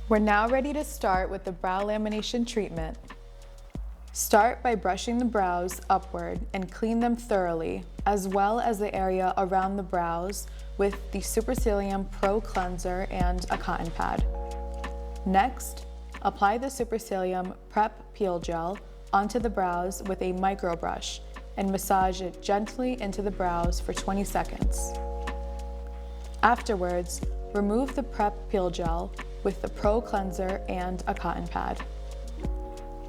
We're now ready to start with the brow lamination treatment. Start by brushing the brows upward and clean them thoroughly, as well as the area around the brows with the Supercilium Pro Cleanser and a cotton pad. Next, apply the Supercilium Prep Peel Gel onto the brows with a micro brush and massage it gently into the brows for 20 seconds. Afterwards, remove the Prep Peel Gel with the Pro Cleanser and a cotton pad.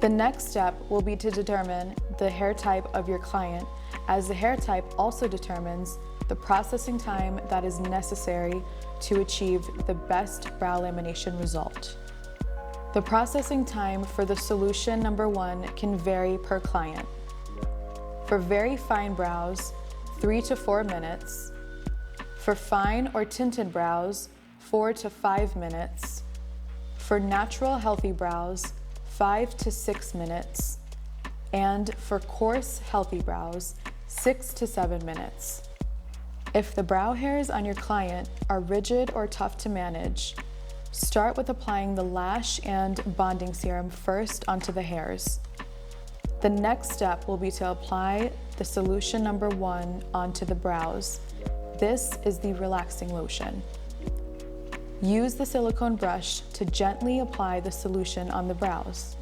The next step will be to determine the hair type of your client, as the hair type also determines the processing time that is necessary to achieve the best brow lamination result. The processing time for the solution number 1 can vary per client. For very fine brows, 3 to 4 minutes. For fine or tinted brows, 4 to 5 minutes. For natural healthy brows, 5 to 6 minutes. And for coarse healthy brows, 6 to 7 minutes. If the brow hairs on your client are rigid or tough to manage, start with applying the lash and bonding serum first onto the hairs. The next step will be to apply the solution number 1 onto the brows. This is the relaxing lotion. Use the silicone brush to gently apply the solution on the brows.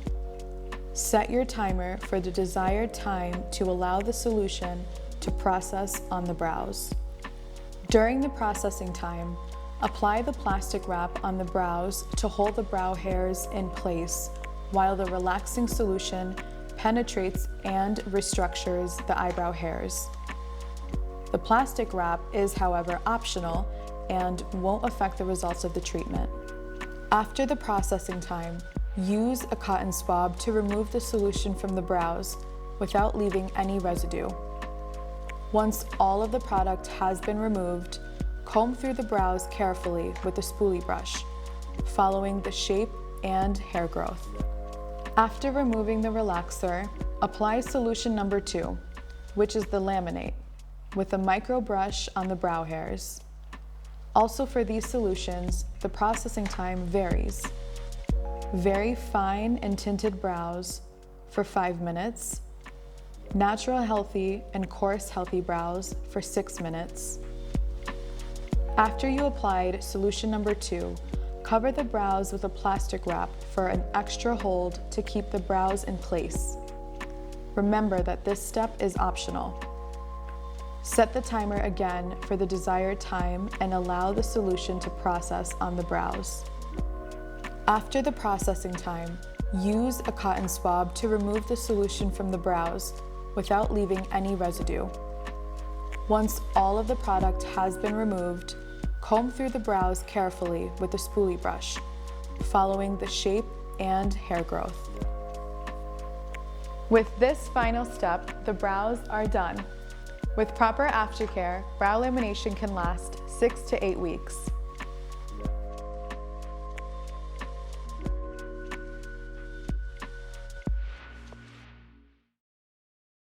Set your timer for the desired time to allow the solution to process on the brows. During the processing time, apply the plastic wrap on the brows to hold the brow hairs in place while the relaxing solution penetrates and restructures the eyebrow hairs. The plastic wrap is, however, optional and won't affect the results of the treatment. After the processing time, use a cotton swab to remove the solution from the brows without leaving any residue. Once all of the product has been removed, comb through the brows carefully with a spoolie brush, following the shape and hair growth. After removing the relaxer, apply solution number 2, which is the laminate, with a micro brush on the brow hairs. Also for these solutions, the processing time varies. Very fine and tinted brows for 5 minutes, natural healthy and coarse healthy brows for 6 minutes. After you applied solution number 2, cover the brows with a plastic wrap for an extra hold to keep the brows in place. Remember that this step is optional. Set the timer again for the desired time and allow the solution to process on the brows. After the processing time, use a cotton swab to remove the solution from the brows without leaving any residue. Once all of the product has been removed, comb through the brows carefully with a spoolie brush, following the shape and hair growth. With this final step, the brows are done. With proper aftercare, brow lamination can last 6 to 8 weeks.